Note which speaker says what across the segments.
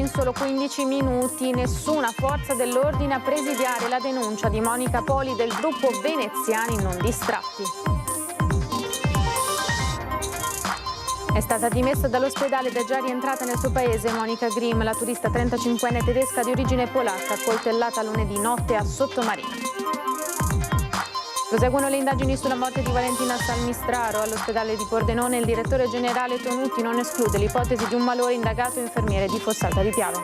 Speaker 1: in solo 15 minuti. Nessuna forza dell'ordine a presidiare la denuncia di Monica Poli del gruppo Veneziani non distratti. È stata dimessa dall'ospedale ed è già rientrata nel suo paese Monica Grimm, la turista 35enne tedesca di origine polacca, coltellata lunedì notte a Sottomarina. Proseguono le indagini sulla morte di Valentina Salmistraro. All'ospedale di Pordenone il direttore generale Tonutti non esclude l'ipotesi di un malore indagato infermiere di Fossata di Piave.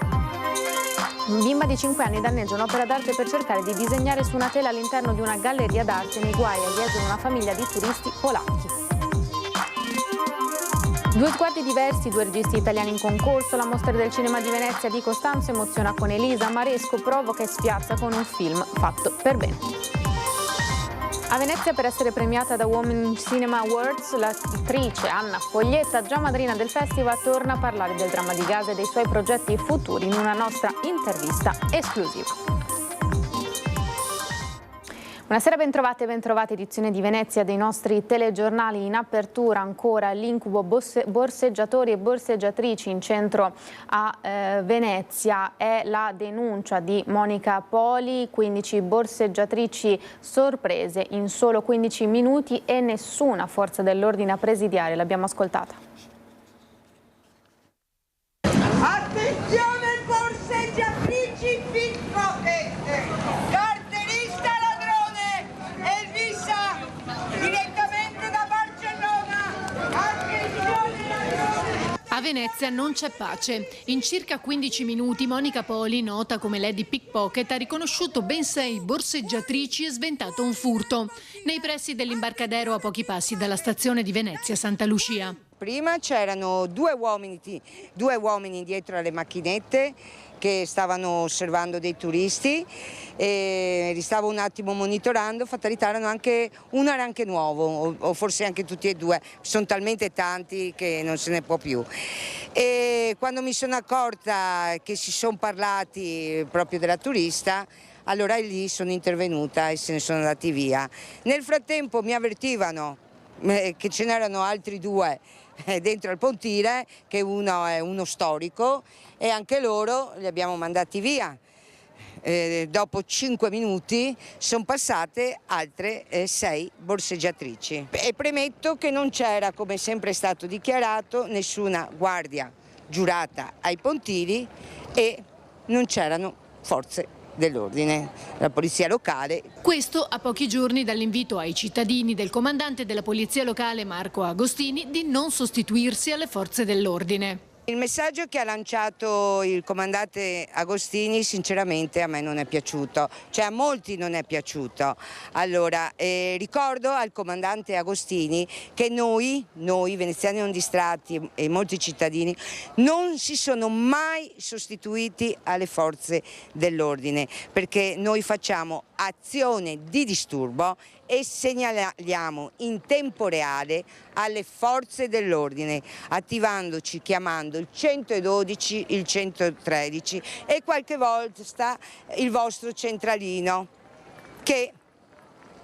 Speaker 1: Bimba di 5 anni danneggia un'opera d'arte per cercare di disegnare su una tela all'interno di una galleria d'arte nei guai a Jesolo una famiglia di turisti polacchi. Due sguardi diversi, due registi italiani in concorso. La mostra del cinema di Venezia di Costanzo emoziona con Elisa, Maresco provoca e spiazza con un film fatto per bene. A Venezia, per essere premiata da Women Cinema Awards, l'attrice Anna Foglietta, già madrina del festival, torna a parlare del dramma di Gaza e dei suoi progetti futuri in una nostra intervista esclusiva. Buonasera, bentrovate, edizione di Venezia dei nostri telegiornali. In apertura ancora l'incubo borseggiatori e borseggiatrici in centro a Venezia. È la denuncia di Monica Poli, 15 borseggiatrici sorprese in solo 15 minuti e nessuna forza dell'ordine a presidiare. L'abbiamo ascoltata.
Speaker 2: Attenzione borseggiatrici pickpocket! Carterista ladrone! Elvisa! Direttamente da Barcellona! Attenzione ladrone!
Speaker 3: A Venezia non c'è pace. In circa 15 minuti Monica Poli, nota come Lady Pickpocket, ha riconosciuto ben 6 borseggiatrici e sventato un furto nei pressi dell'imbarcadero a pochi passi dalla stazione di Venezia Santa Lucia.
Speaker 2: Prima c'erano due uomini dietro alle macchinette che stavano osservando dei turisti e li stavo un attimo monitorando. Fatalità uno era anche nuovo o forse anche tutti e due, sono talmente tanti che non se ne può più. E quando mi sono accorta che si sono parlati proprio della turista, allora lì sono intervenuta e se ne sono andati via. Nel frattempo mi avvertivano che ce n'erano altri due dentro al pontile, che uno è uno storico e anche loro li abbiamo mandati via. Dopo 5 minuti sono passate altre 6 borseggiatrici e premetto che non c'era, come sempre è stato dichiarato, nessuna guardia giurata ai pontili e non c'erano forze dell'ordine, la polizia locale.
Speaker 3: Questo a pochi giorni dall'invito ai cittadini del comandante della polizia locale Marco Agostini di non sostituirsi alle forze dell'ordine.
Speaker 2: Il messaggio che ha lanciato il comandante Agostini sinceramente a me non è piaciuto, cioè a molti non è piaciuto. Allora, ricordo al comandante Agostini che noi veneziani non distratti e molti cittadini non si sono mai sostituiti alle forze dell'ordine perché noi facciamo azione di disturbo e segnaliamo in tempo reale alle forze dell'ordine, attivandoci, chiamando il 112, il 113 e qualche volta il vostro centralino che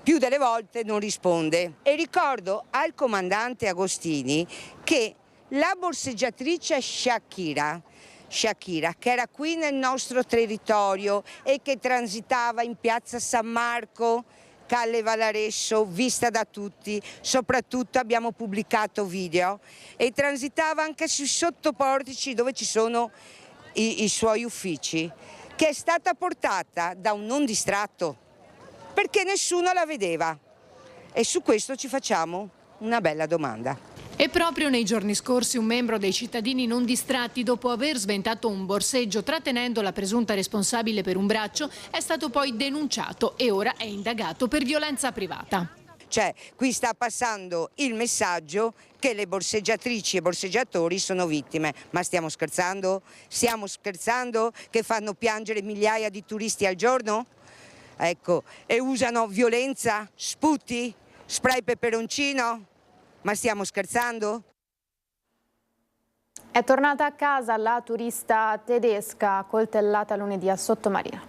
Speaker 2: più delle volte non risponde. E ricordo al comandante Agostini che la borseggiatrice Shakira, che era qui nel nostro territorio e che transitava in piazza San Marco, Calle Valaresso, vista da tutti, soprattutto abbiamo pubblicato video, e transitava anche sui sottoportici dove ci sono i suoi uffici, che è stata portata da un non distratto perché nessuno la vedeva e su questo ci facciamo una bella domanda.
Speaker 3: E proprio nei giorni scorsi un membro dei cittadini non distratti, dopo aver sventato un borseggio trattenendo la presunta responsabile per un braccio, è stato poi denunciato e ora è indagato per violenza privata.
Speaker 2: Cioè, qui sta passando il messaggio che le borseggiatrici e borseggiatori sono vittime. Ma stiamo scherzando? Stiamo scherzando che fanno piangere migliaia di turisti al giorno? Ecco, e usano violenza, sputi, spray peperoncino? Ma stiamo scherzando?
Speaker 1: È tornata a casa la turista tedesca coltellata lunedì a Sottomarina.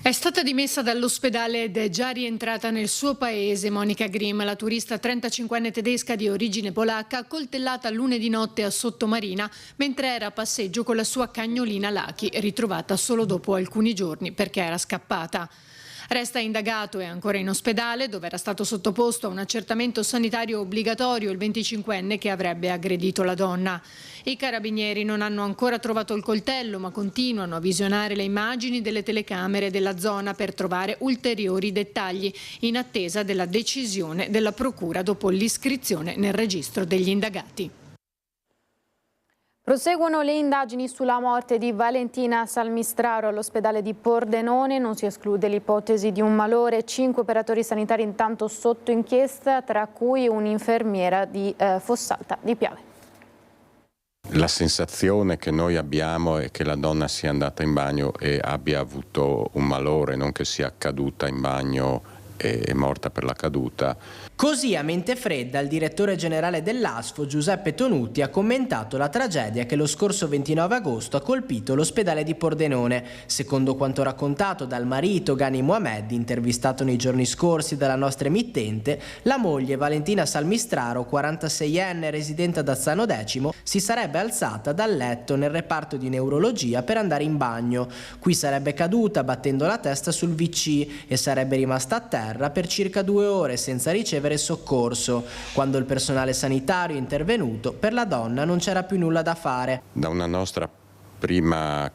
Speaker 3: È stata dimessa dall'ospedale ed è già rientrata nel suo paese. Monica Grimm, la turista 35enne tedesca di origine polacca, accoltellata lunedì notte a Sottomarina mentre era a passeggio con la sua cagnolina Lucky, ritrovata solo dopo alcuni giorni perché era scappata. Resta indagato e ancora in ospedale, dove era stato sottoposto a un accertamento sanitario obbligatorio il 25enne che avrebbe aggredito la donna. I carabinieri non hanno ancora trovato il coltello, ma continuano a visionare le immagini delle telecamere della zona per trovare ulteriori dettagli, in attesa della decisione della procura dopo l'iscrizione nel registro degli indagati.
Speaker 1: Proseguono le indagini sulla morte di Valentina Salmistraro all'ospedale di Pordenone. Non si esclude l'ipotesi di un malore. 5 operatori sanitari intanto sotto inchiesta, tra cui un'infermiera di Fossalta di Piave.
Speaker 4: La sensazione che noi abbiamo è che la donna sia andata in bagno e abbia avuto un malore, non che sia caduta in bagno e è morta per la caduta.
Speaker 5: Così a mente fredda il direttore generale dell'ASFO Giuseppe Tonutti ha commentato la tragedia che lo scorso 29 agosto ha colpito l'ospedale di Pordenone. Secondo quanto raccontato dal marito Ghani Mohamed, intervistato nei giorni scorsi dalla nostra emittente, la moglie Valentina Salmistraro, 46enne residente ad Azzano Decimo, si sarebbe alzata dal letto nel reparto di neurologia per andare in bagno. Qui sarebbe caduta battendo la testa sul WC e sarebbe rimasta a terra per circa 2 ore senza ricevere soccorso. Quando il personale sanitario è intervenuto, per la donna non c'era più nulla da fare.
Speaker 4: Da una nostra prima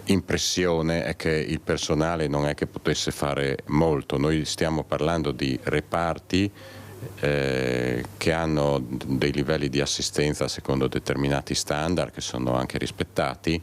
Speaker 4: impressione è che il personale non è che potesse fare molto. Noi stiamo parlando di reparti che hanno dei livelli di assistenza secondo determinati standard che sono anche rispettati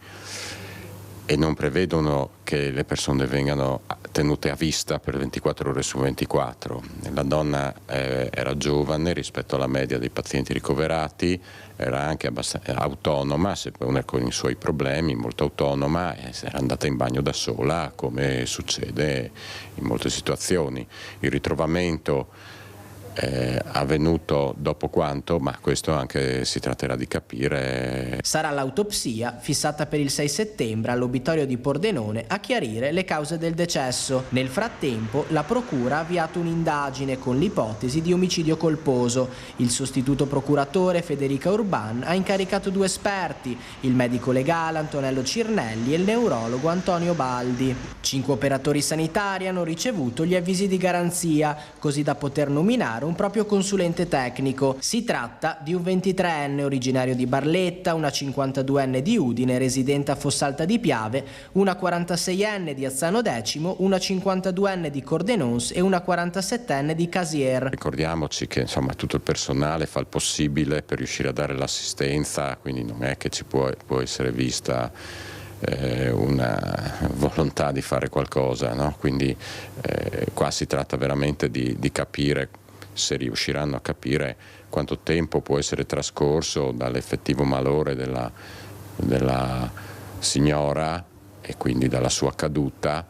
Speaker 4: e non prevedono che le persone vengano tenute a vista per 24 ore su 24. La donna era giovane rispetto alla media dei pazienti ricoverati, era anche abbastanza autonoma, seppur con i suoi problemi, molto autonoma, e era andata in bagno da sola, come succede in molte situazioni. Il ritrovamento avvenuto dopo quanto, ma questo anche si tratterà di capire.
Speaker 5: Sarà l'autopsia fissata per il 6 settembre all'obitorio di Pordenone a chiarire le cause del decesso. Nel frattempo la procura ha avviato un'indagine con l'ipotesi di omicidio colposo. Il sostituto procuratore Federica Urban ha incaricato 2 esperti, il medico legale Antonello Cirnelli e il neurologo Antonio Baldi. 5 operatori sanitari hanno ricevuto gli avvisi di garanzia, così da poter nominare un proprio consulente tecnico. Si tratta di un 23enne originario di Barletta, una 52enne di Udine residente a Fossalta di Piave, una 46enne di Azzano Decimo, una 52enne di Cordenons e una 47enne di Casier.
Speaker 4: Ricordiamoci che insomma tutto il personale fa il possibile per riuscire a dare l'assistenza, quindi non è che ci può essere vista una volontà di fare qualcosa, no? Quindi qua si tratta veramente di capire, se riusciranno a capire quanto tempo può essere trascorso dall'effettivo malore della signora e quindi dalla sua caduta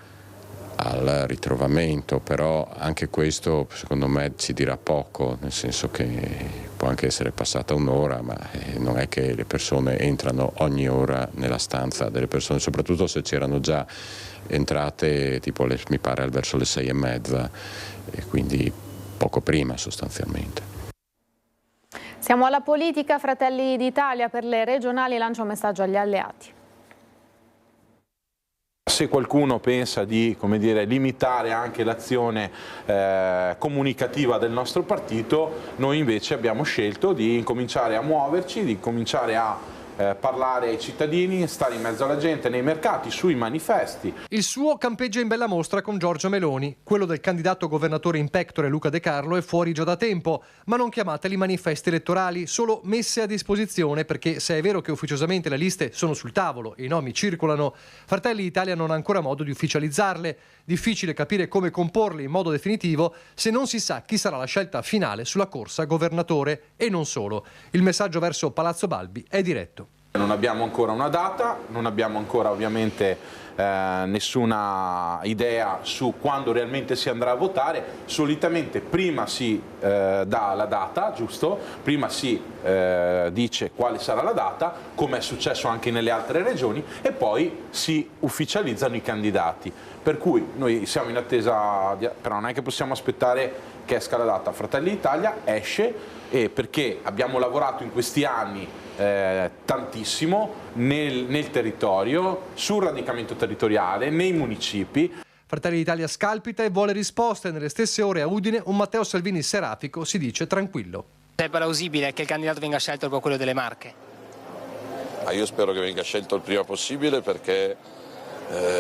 Speaker 4: al ritrovamento. Però anche questo secondo me ci dirà poco, nel senso che può anche essere passata un'ora, ma non è che le persone entrano ogni ora nella stanza delle persone, soprattutto se c'erano già entrate tipo mi pare verso le 6:30 e quindi poco prima sostanzialmente.
Speaker 1: Siamo alla politica. Fratelli d'Italia per le regionali lancia un messaggio agli alleati.
Speaker 6: Se qualcuno pensa di, come dire, limitare anche l'azione comunicativa del nostro partito, noi invece abbiamo scelto di incominciare a muoverci, di cominciare a parlare ai cittadini, stare in mezzo alla gente, nei mercati, sui manifesti.
Speaker 7: Il suo campeggia in bella mostra con Giorgia Meloni. Quello del candidato governatore in pectore Luca De Carlo è fuori già da tempo, ma non chiamateli manifesti elettorali, solo messe a disposizione, perché se è vero che ufficiosamente le liste sono sul tavolo e i nomi circolano, Fratelli d'Italia non ha ancora modo di ufficializzarle. Difficile capire come comporle in modo definitivo se non si sa chi sarà la scelta finale sulla corsa governatore e non solo. Il messaggio verso Palazzo Balbi è diretto.
Speaker 6: Non abbiamo ancora una data, non abbiamo ancora ovviamente nessuna idea su quando realmente si andrà a votare. Solitamente prima si dà la data, giusto? Prima si dice quale sarà la data, come è successo anche nelle altre regioni, e poi si ufficializzano i candidati. Per cui noi siamo in attesa, però non è che possiamo aspettare che esca la data. Fratelli d'Italia esce, e perché abbiamo lavorato in questi anni tantissimo nel territorio, sul radicamento territoriale, nei municipi.
Speaker 7: Fratelli d'Italia scalpita e vuole risposte. Nelle stesse ore a Udine un Matteo Salvini serafico si dice tranquillo.
Speaker 8: È plausibile che il candidato venga scelto proprio quello delle Marche?
Speaker 9: Io spero che venga scelto il prima possibile, perché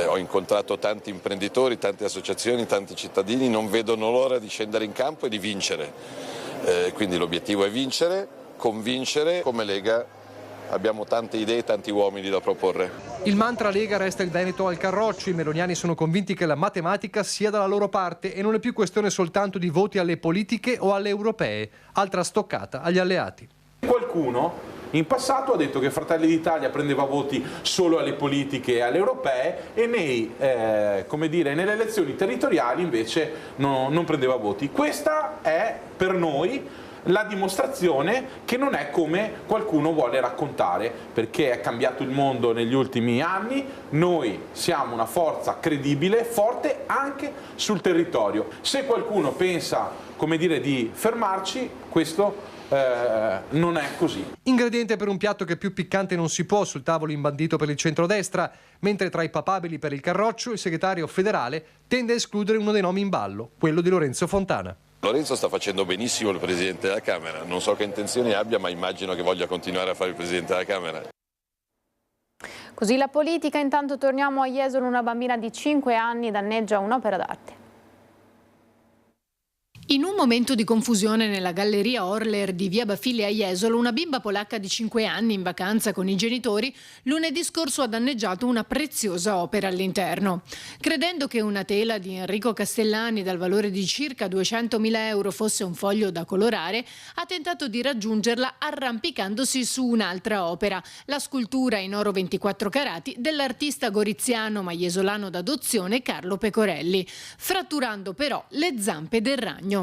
Speaker 9: ho incontrato tanti imprenditori, tante associazioni, tanti cittadini, non vedono l'ora di scendere in campo e di vincere. Quindi l'obiettivo è vincere, convincere. Come Lega abbiamo tante idee, tanti uomini da proporre.
Speaker 7: Il mantra Lega resta il Veneto al Carroccio. I meloniani sono convinti che la matematica sia dalla loro parte e non è più questione soltanto di voti alle politiche o alle europee. Altra stoccata agli alleati.
Speaker 6: Qualcuno in passato ha detto che Fratelli d'Italia prendeva voti solo alle politiche e alle europee e nelle elezioni territoriali invece non prendeva voti. Questa è per noi la dimostrazione che non è come qualcuno vuole raccontare, perché è cambiato il mondo negli ultimi anni. Noi siamo una forza credibile, forte anche sul territorio. Se qualcuno pensa, di fermarci, questo non è così.
Speaker 7: Ingrediente per un piatto che più piccante non si può sul tavolo imbandito per il centrodestra, mentre tra i papabili per il Carroccio il segretario federale tende a escludere uno dei nomi in ballo, quello di Lorenzo Fontana.
Speaker 9: Lorenzo sta facendo benissimo il Presidente della Camera, non so che intenzioni abbia, ma immagino che voglia continuare a fare il Presidente della Camera.
Speaker 1: Così la politica. Intanto torniamo a Jesolo. Una bambina di 5 anni danneggia un'opera d'arte.
Speaker 3: In un momento di confusione nella galleria Orler di via Bafili a Jesolo, una bimba polacca di 5 anni in vacanza con i genitori lunedì scorso ha danneggiato una preziosa opera all'interno. Credendo che una tela di Enrico Castellani dal valore di circa 200.000 euro fosse un foglio da colorare, ha tentato di raggiungerla arrampicandosi su un'altra opera, la scultura in oro 24 carati dell'artista goriziano ma jesolano d'adozione Carlo Pecorelli, fratturando però le zampe del ragno.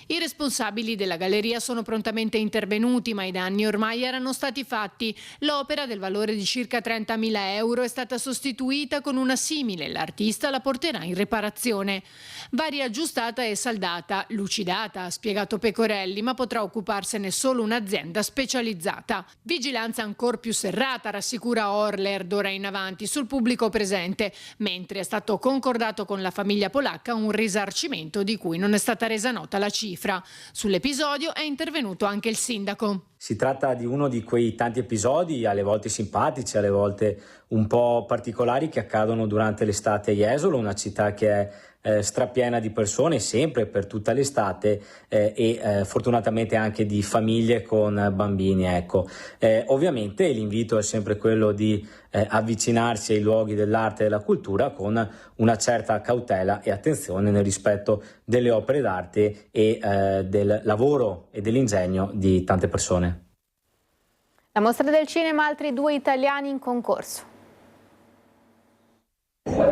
Speaker 3: I responsabili della galleria sono prontamente intervenuti, ma i danni ormai erano stati fatti. L'opera del valore di circa 30.000 euro è stata sostituita con una simile. L'artista la porterà in riparazione. Va riaggiustata e saldata, lucidata, ha spiegato Pecorelli, ma potrà occuparsene solo un'azienda specializzata. Vigilanza ancor più serrata, rassicura Orler d'ora in avanti sul pubblico presente, mentre è stato concordato con la famiglia polacca un risarcimento di cui non è stata resa nota la cifra. Sull'episodio è intervenuto anche il sindaco.
Speaker 10: Si tratta di uno di quei tanti episodi, alle volte simpatici, alle volte un po' particolari, che accadono durante l'estate a Jesolo, una città che è strapiena di persone sempre per tutta l'estate e fortunatamente anche di famiglie con bambini. Ovviamente l'invito è sempre quello di avvicinarsi ai luoghi dell'arte e della cultura con una certa cautela e attenzione nel rispetto delle opere d'arte e del lavoro e dell'ingegno di tante persone.
Speaker 1: La mostra del cinema, altri 2 italiani in concorso.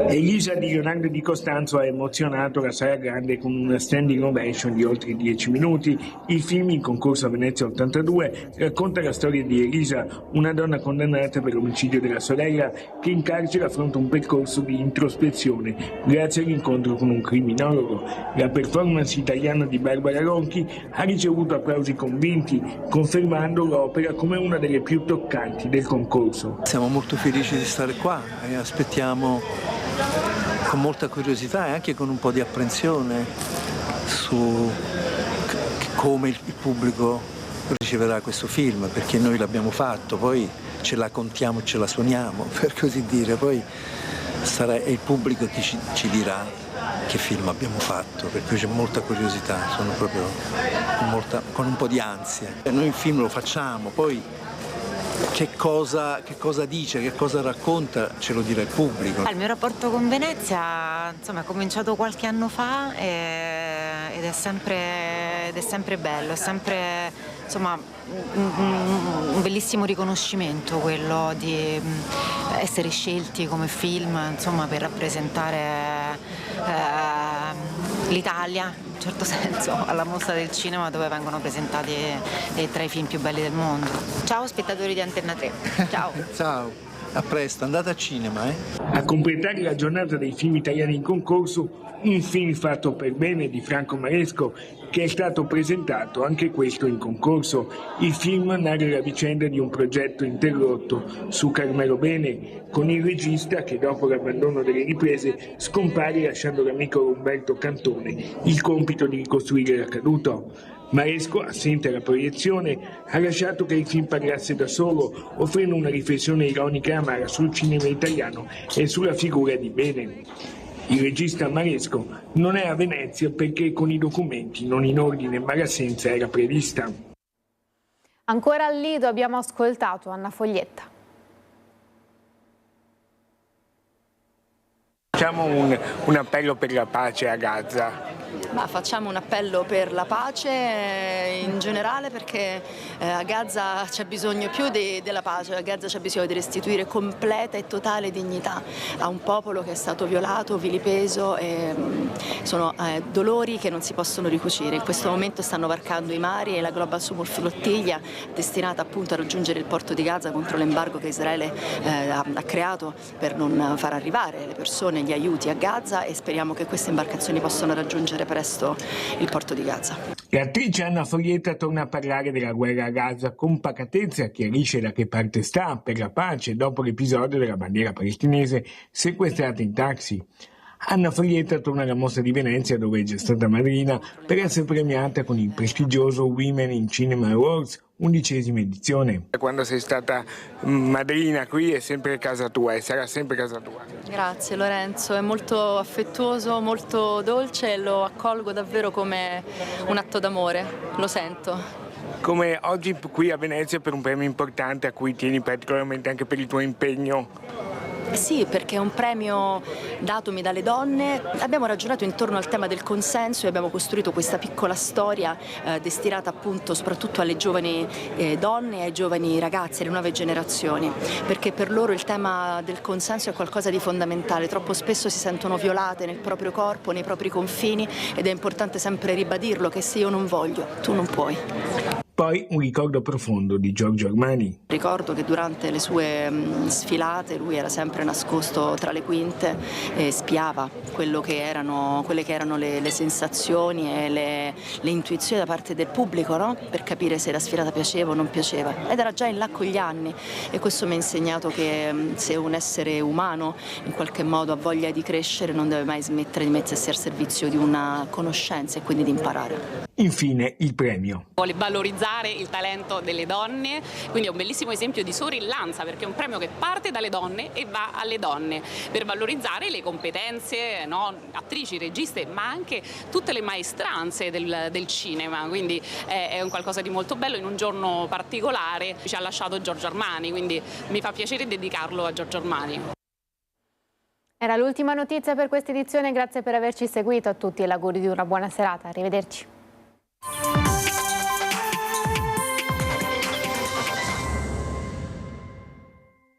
Speaker 11: Elisa di Leonardo Di Costanzo ha emozionato la Sala Grande con una standing ovation di oltre 10 minuti. Il film, in concorso a Venezia 82, racconta la storia di Elisa, una donna condannata per l'omicidio della sorella, che in carcere affronta un percorso di introspezione grazie all'incontro con un criminologo. La performance italiana di Barbara Ronchi ha ricevuto applausi convinti, confermando l'opera come una delle più toccanti del concorso.
Speaker 12: Siamo molto felici di stare qua e aspettiamo con molta curiosità e anche con un po' di apprensione su come il pubblico riceverà questo film, perché noi l'abbiamo fatto, poi ce la contiamo, ce la suoniamo, per così dire, poi sarà il pubblico che ci dirà che film abbiamo fatto, per cui c'è molta curiosità, sono proprio con un po' di ansia. Noi il film lo facciamo, poi che cosa dice, che cosa racconta, ce lo dirà il pubblico.
Speaker 13: Il mio rapporto con Venezia, è cominciato qualche anno fa ed è sempre bello, è sempre insomma un bellissimo riconoscimento quello di essere scelti come film, insomma, per rappresentare l'Italia, in un certo senso, alla Mostra del Cinema, dove vengono presentati tra i film più belli del mondo. Ciao spettatori di Antenna 3. Ciao.
Speaker 12: Ciao, a presto, andate a cinema.
Speaker 11: A completare la giornata dei film italiani in concorso, un film fatto per bene di Franco Maresco, che è stato presentato anche questo in concorso. Il film narra la vicenda di un progetto interrotto su Carmelo Bene, con il regista che dopo l'abbandono delle riprese scompare lasciando l'amico Umberto Cantone il compito di ricostruire l'accaduto. Maresco, assente alla proiezione, ha lasciato che il film parlasse da solo, offrendo una riflessione ironica e amara sul cinema italiano e sulla figura di Bene. Il regista Maresco non è a Venezia perché con i documenti non in ordine ma l'assenza era prevista.
Speaker 1: Ancora al Lido abbiamo ascoltato Anna Foglietta.
Speaker 11: Facciamo un appello per la pace a Gaza.
Speaker 14: Ma facciamo un appello per la pace in generale, perché a Gaza c'è bisogno più della pace, a Gaza c'è bisogno di restituire completa e totale dignità a un popolo che è stato violato, vilipeso, e sono dolori che non si possono ricucire. In questo momento stanno varcando i mari e la Global Sumur flottiglia destinata appunto a raggiungere il porto di Gaza contro l'embargo che Israele ha creato per non far arrivare le persone, gli aiuti a Gaza, e speriamo che queste imbarcazioni possano raggiungere presto il porto di Gaza.
Speaker 11: L'attrice Anna Foglietta torna a parlare della guerra a Gaza con pacatezza, chiarisce da che parte sta per la pace dopo l'episodio della bandiera palestinese sequestrata in taxi. Anna Foglietta torna alla Mostra di Venezia, dove è già stata madrina, per essere premiata con il prestigioso Women in Cinema Awards, 11ª edizione. Quando sei stata madrina qui è sempre casa tua e sarà sempre casa tua.
Speaker 14: Grazie Lorenzo, è molto affettuoso, molto dolce e lo accolgo davvero come un atto d'amore, lo sento.
Speaker 11: Come oggi qui a Venezia per un premio importante a cui tieni particolarmente anche per il tuo impegno.
Speaker 14: Sì, perché è un premio datomi dalle donne. Abbiamo ragionato intorno al tema del consenso e abbiamo costruito questa piccola storia destinata appunto soprattutto alle giovani donne e ai giovani ragazzi, alle nuove generazioni, perché per loro il tema del consenso è qualcosa di fondamentale. Troppo spesso si sentono violate nel proprio corpo, nei propri confini, ed è importante sempre ribadirlo, che se io non voglio, tu non puoi.
Speaker 11: Poi un ricordo profondo di Giorgio Armani.
Speaker 14: Ricordo che durante le sue sfilate lui era sempre nascosto tra le quinte e spiava quelle che erano le sensazioni e le intuizioni da parte del pubblico, no? Per capire se la sfilata piaceva o non piaceva. Ed era già in là con gli anni, e questo mi ha insegnato che se un essere umano in qualche modo ha voglia di crescere non deve mai smettere di mettersi al servizio di una conoscenza e quindi di imparare.
Speaker 11: Infine il premio.
Speaker 15: Vuole valorizzare il talento delle donne, quindi è un bellissimo esempio di sorellanza, perché è un premio che parte dalle donne e va alle donne, per valorizzare le competenze, no, attrici, registe, ma anche tutte le maestranze del cinema, quindi è un qualcosa di molto bello in un giorno particolare. Ci ha lasciato Giorgio Armani, quindi mi fa piacere dedicarlo a Giorgio Armani.
Speaker 1: Era l'ultima notizia per questa edizione, grazie per averci seguito a tutti e l'augurio di una buona serata, arrivederci.